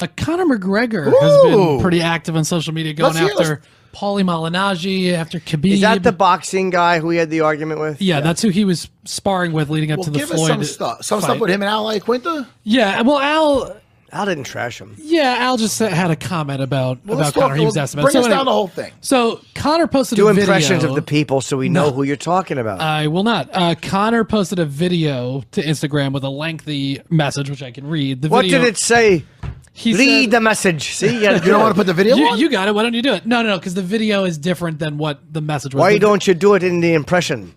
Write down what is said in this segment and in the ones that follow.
Conor McGregor has been pretty active on social media going after Paulie Malignaggi, after Khabib. Is that the boxing guy who he had the argument with? Yeah, that's who he was sparring with leading up to the Floyd give us some stuff with him and Al Quinta? Yeah, well, Al didn't trash him. Yeah, Al just had a comment about Conor. He was asked about. Bring us down the whole thing. So Conor posted a video. Do impressions of the people so we know who you're talking about. I will not. Conor posted a video to Instagram with a lengthy message, which I can read. What did it say? Read the message. See, you don't want to put the video on? You got it. Why don't you do it? No, because the video is different than what the message was. Why don't you do it in the impression?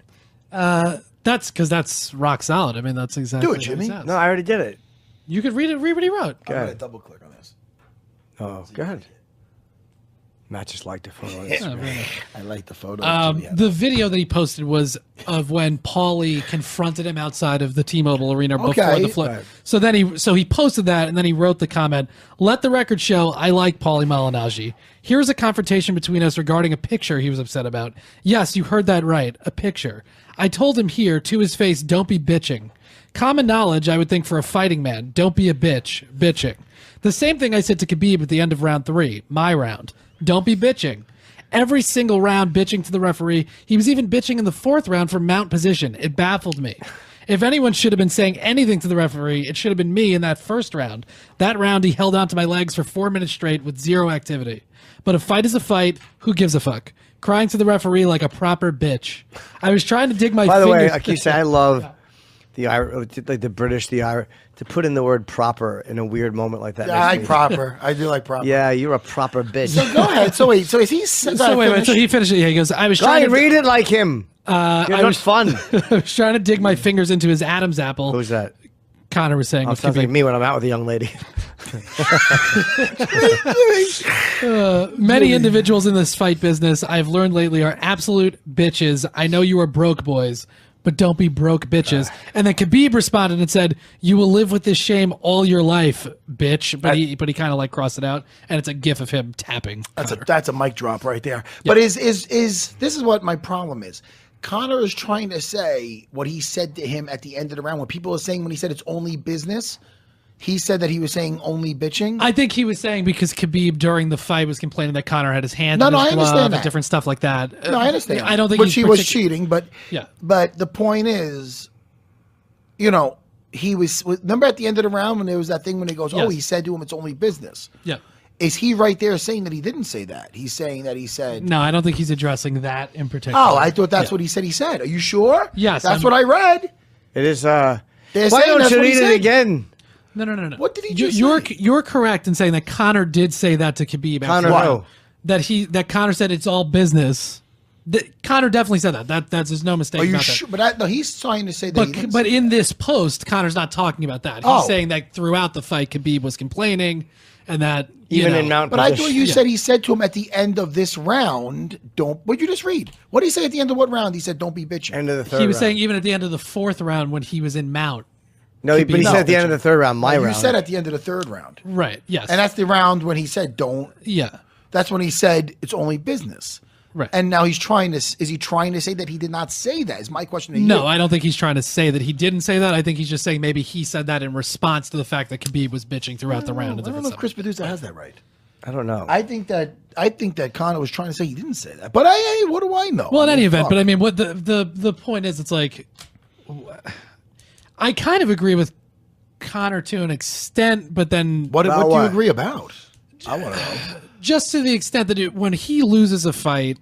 That's because that's rock solid. I mean, that's exactly do it, Jimmy. No, I already did it. You could read what he wrote. I'm going to double click on this. Oh, go ahead. Matt just liked the photo. I like the photo. The video that he posted was of when Paulie confronted him outside of the T-Mobile Arena before the Floyd. Right. So he posted that, and then he wrote the comment, "Let the record show I like Paulie Malignaggi. Here's a confrontation between us regarding a picture he was upset about. Yes, you heard that right, a picture. I told him here, to his face, don't be bitching. Common knowledge, I would think, for a fighting man. Don't be a bitch. Bitching. The same thing I said to Khabib at the end of round 3, my round. Don't be bitching. Every single round bitching to the referee. He was even bitching in the 4th round for mount position. It baffled me. If anyone should have been saying anything to the referee, it should have been me in that 1st round. That round, he held onto my legs for 4 minutes straight with zero activity. But a fight is a fight. Who gives a fuck? Crying to the referee like a proper bitch. I was trying to dig my fingers. By the way, like you say, I love the British, the Irish, to put in the word proper in a weird moment like that. Yeah, I like proper. I do like proper. Yeah, you're a proper bitch. So go ahead. So wait. So is he? So he finished it. Yeah, he goes. I was trying to read it like him. You're not fun. I was trying to dig my fingers into his Adam's apple. Who's that? Conor was saying. Sounds like me when I'm out with a young lady. Many individuals in this fight business I've learned lately are absolute bitches. I know you are broke boys, but don't be broke bitches. And then Khabib responded and said, "You will live with this shame all your life, bitch." But he kind of like crossed it out, and it's a gif of him tapping. That's a mic drop right there. Yep. But is this is what my problem is. Conor is trying to say what he said to him at the end of the round. What people are saying when he said it's only business, he said that he was saying only bitching. I think he was saying because Khabib during the fight was complaining that Conor had his hand in his glove and different stuff like that. No, I understand. I don't think he was cheating, but yeah. But the point is, he was. Remember at the end of the round when there was that thing when he goes, "Oh, he said to him it's only business." Yeah. Is he right there saying that he didn't say that? He's saying that he said... No, I don't think he's addressing that in particular. Oh, I thought that's what he said. Are you sure? Yes. That's what I read. It is... Why don't you read it again? No. What did he just say? You're correct in saying that Conor did say that to Khabib. Conor, that Conor said it's all business. Conor definitely said that. There's no mistake about sure? that. But he's trying to say that But in this post, Conor's not talking about that. He's saying that throughout the fight, Khabib was complaining and that... Even in mount But position. I thought you said he said to him at the end of this round, what'd you just read? What did he say at the end of what round? He said, don't be bitching. End of the 3rd He was round. saying even at the end of the 4th round when he was in mount. No, but he said at the end of the 3rd round, round. You said at the end of the 3rd round. Right, yes. And that's the round when he said, don't. Yeah. That's when he said, it's only business. Right. And now is he trying to say that he did not say that? Is my question to you. No, I don't think he's trying to say that he didn't say that. I think he's just saying maybe he said that in response to the fact that Khabib was bitching throughout the round. I don't know if Chris Medusa has that right. I don't know. I think that Conor was trying to say he didn't say that. But what do I know? Well, in any event, but I mean, what the point is, it's like I kind of agree with Conor to an extent, but then what do you agree about? I want to know. Just to the extent that when he loses a fight,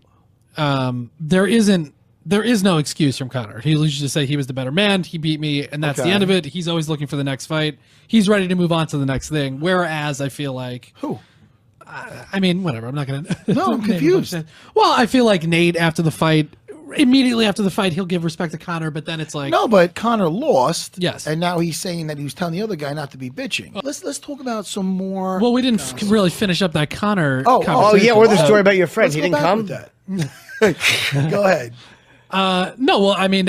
there is no excuse from Conor. He'll just say he was the better man, he beat me, and that's the end of it. He's always looking for the next fight. He's ready to move on to the next thing. Whereas I feel like I mean, whatever. I'm not going to... No, I'm confused. Well, I feel like Nate, immediately after the fight, he'll give respect to Conor, but then it's like... No, but Conor lost. Yes. And now he's saying that he was telling the other guy not to be bitching. Let's talk about some more... Well, we didn't really finish up that Conor conversation. Oh, yeah, or the story about your friend. He didn't come? Go ahead. No, well, I mean,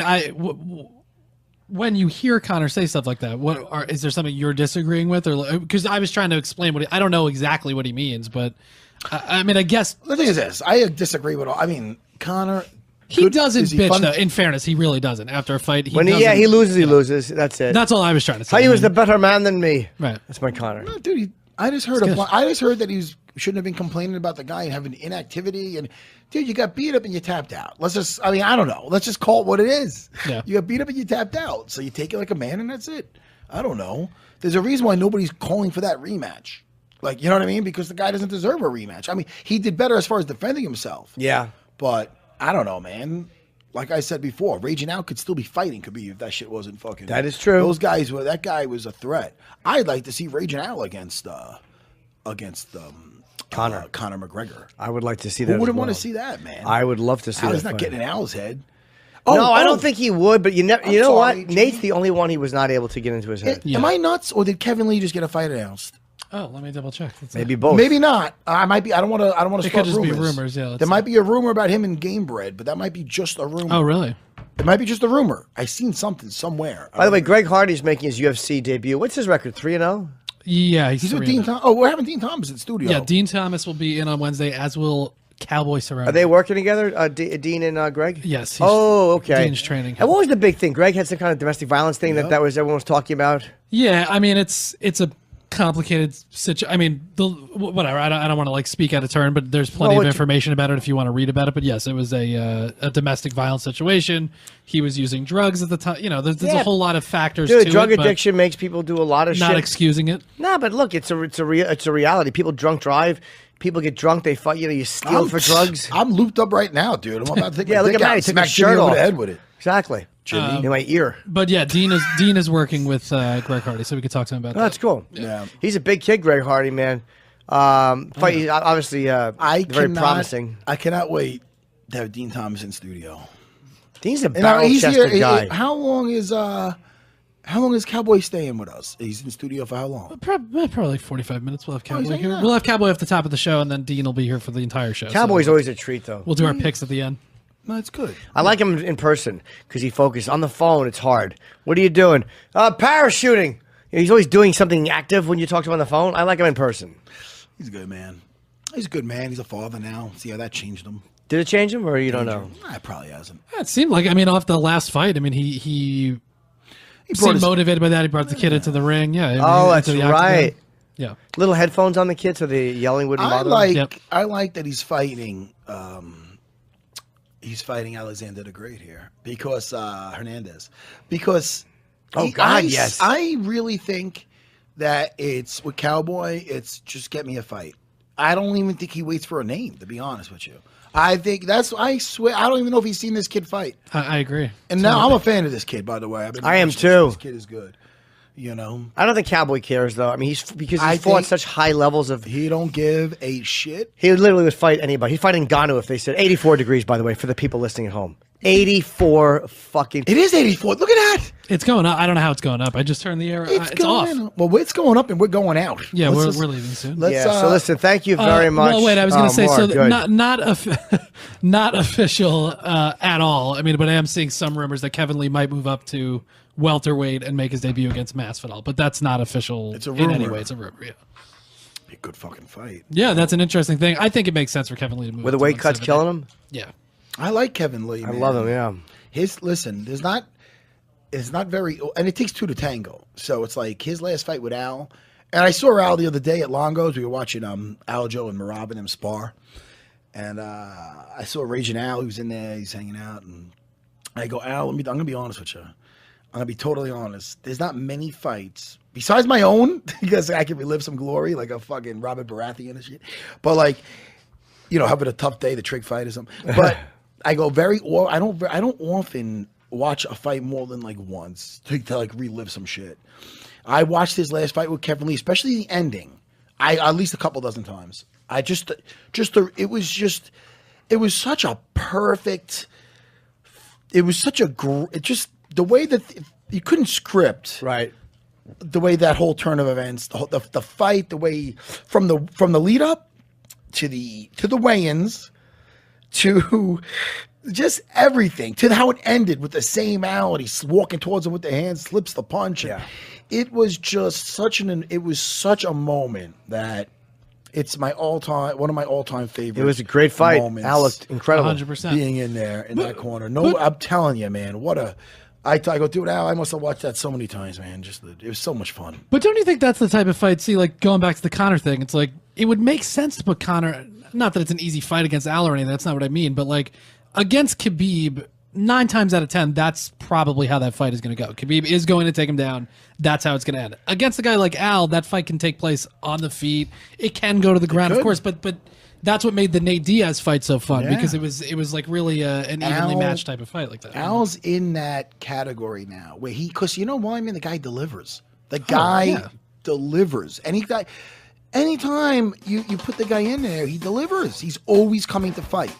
when you hear Conor say stuff like that, is there something you're disagreeing with, or because I was trying to explain I don't know exactly what he means, but I mean, I guess the thing is this: I disagree with all. I mean, Conor, he doesn't bitch though. In fairness, he really doesn't. After a fight, he loses, he loses. That's it. That's all I was trying to say. He was the better man than me. Right. That's my Conor. No, dude, I just heard that he shouldn't have been complaining about the guy and having inactivity. And dude, you got beat up and you tapped out. I don't know. Let's just call it what it is. Yeah. You got beat up and you tapped out. So you take it like a man and that's it. I don't know. There's a reason why nobody's calling for that rematch. Like, you know what I mean? Because the guy doesn't deserve a rematch. I mean, he did better as far as defending himself. Yeah. But I don't know, man. Like I said before, Raging Out could still be fighting Khabib if that shit wasn't fucking. That is true. That guy was a threat. I'd like to see Raging Out against Conor McGregor. I would like to see that. Who wouldn't want to see that, man? I would love to see that. He's not getting in Al's head. No, I don't think he would. But you know what? Nate's the only one he was not able to get into his head. Am I nuts, or did Kevin Lee just get a fight announced? Oh, let me double check. Maybe both. Maybe not. I might be. I don't want to. It could just be rumors. Yeah. There might be a rumor about him and Gamebred, but that might be just a rumor. Oh, really? It might be just a rumor. I seen something somewhere. By the way, Greg Hardy's making his UFC debut. What's his record? 3-0. Yeah, he's with Dean Thomas. Oh, we're having Dean Thomas in studio. Yeah, Dean Thomas will be in on Wednesday, as will Cowboy Serra. Are they working together, Dean and Greg? Yes. Oh, okay. Dean's training. And what was the big thing? Greg had some kind of domestic violence thing that everyone was talking about. Yeah, I mean it's a complicated situation. I mean, whatever. I don't want to like speak out of turn, but there's plenty of information about it if you want to read about it. But yes, it was a domestic violence situation. He was using drugs at the time. You know, there's a whole lot of factors. Dude, to drug it, addiction makes people do a lot of shit. Not excusing it. No, but look, it's a reality. People drunk drive. People get drunk. They fight. You steal for drugs. I'm looped up right now, dude. I'm about to take look at me. Took my shirt off. Over the head with it. Exactly. In my ear. But yeah, Dean is working with Greg Hardy, so we could talk to him about that. That's cool. Yeah. He's a big kid, Greg Hardy, man. Obviously, very promising. I cannot wait to have Dean Thomas in studio. Dean's a barrel-chested guy. How long is Cowboy staying with us? He's in studio for how long? Probably like 45 minutes. We'll have Cowboy here. We'll have Cowboy off the top of the show, and then Dean will be here for the entire show. Cowboy's always a treat, though. We'll do our picks at the end. No, it's good. I like him in person because he focuses. On the phone, it's hard. What are you doing? Parachuting. He's always doing something active when you talk to him on the phone. I like him in person. He's a good man. He's a good man. He's a father now. See how that changed him. Did it change him, or you don't know? It probably hasn't. Yeah, it seemed like, off the last fight, he seemed motivated by that. He brought the kid into the ring. Yeah. That's right. Yeah. Little headphones on the kid so the yelling wouldn't bother him. I like that he's fighting. He's fighting Alexander the Great here because Hernandez. Because yes. I really think that it's with Cowboy. It's just get me a fight. I don't even think he waits for a name, to be honest with you. I think I swear, I don't even know if he's seen this kid fight. I agree. And now I'm a fan of this kid, by the way. I am too. This kid is good. I don't think Cowboy cares though. I mean, he's fought such high levels of. He don't give a shit. He literally would fight anybody. He'd fight Ngannou if they said 84 degrees. By the way, for the people listening at home, 84 fucking. It is 84. Look at that. It's going up. I don't know how it's going up. I just turned the air. It's off. Well, it's going up and we're going out. Yeah, we're leaving soon. So listen, thank you very much. Well, wait, I was going to say not official at all. I mean, but I am seeing some rumors that Kevin Lee might move up to welterweight and make his debut against Masvidal, but that's not official. It's a rumor. In any way. It's a rumor. Yeah. Be a good fucking fight. Yeah, that's an interesting thing. I think it makes sense for Kevin Lee to move. With the weight cuts killing him. Yeah. I like Kevin Lee. Man. I love him. Yeah. It's not very, and it takes two to tango. So it's like his last fight with Al, and I saw Al the other day at Longo's. We were watching Aljo and Marab and him spar, and I saw Raging Al. He was in there. He's hanging out, and I go, Al, I'm gonna be honest with you. I'm gonna be totally honest. There's not many fights besides my own because I can relive some glory like a fucking Robert Baratheon and shit. But like, having a tough day, the Trig fight or something. But I go I don't often watch a fight more than like once to like relive some shit. I watched his last fight with Kevin Lee, especially the ending. At least a couple dozen times. It was such a perfect. It was such the way that you couldn't script right. The way that whole turn of events, the fight, the way from the lead up to the weigh-ins to just everything to how it ended with the same Al and he's walking towards him with the hand, slips the punch. Yeah. It was just such a moment that it's one of my all-time favorites. It was a great fight. Al looked incredible. 100%. Being in there in that corner. No, I'm telling you, man, what a I go, dude, Al, I must have watched that so many times, man. It was so much fun. But don't you think that's the type of fight? See, like going back to the Conor thing, it's like it would make sense to put Conor. Not that it's an easy fight against Al or anything. That's not what I mean. But like against Khabib, 9 times out of 10, that's probably how that fight is going to go. Khabib is going to take him down. That's how it's going to end. Against a guy like Al, that fight can take place on the feet. It can go to the ground, of course, but that's what made the Nate Diaz fight so fun because it was like really an evenly matched type of fight like that. Al's in that category now where because you know why? I mean, the guy delivers. The guy delivers. Anytime you put the guy in there, he delivers. He's always coming to fight.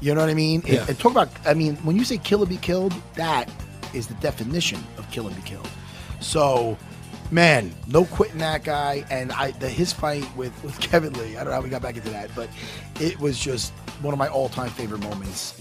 You know what I mean? Yeah. And talk about, I mean, when you say kill or be killed, that is the definition of kill and be killed. So, man, no quitting that guy. And his fight with Kevin Lee, I don't know how we got back into that, but it was just one of my all-time favorite moments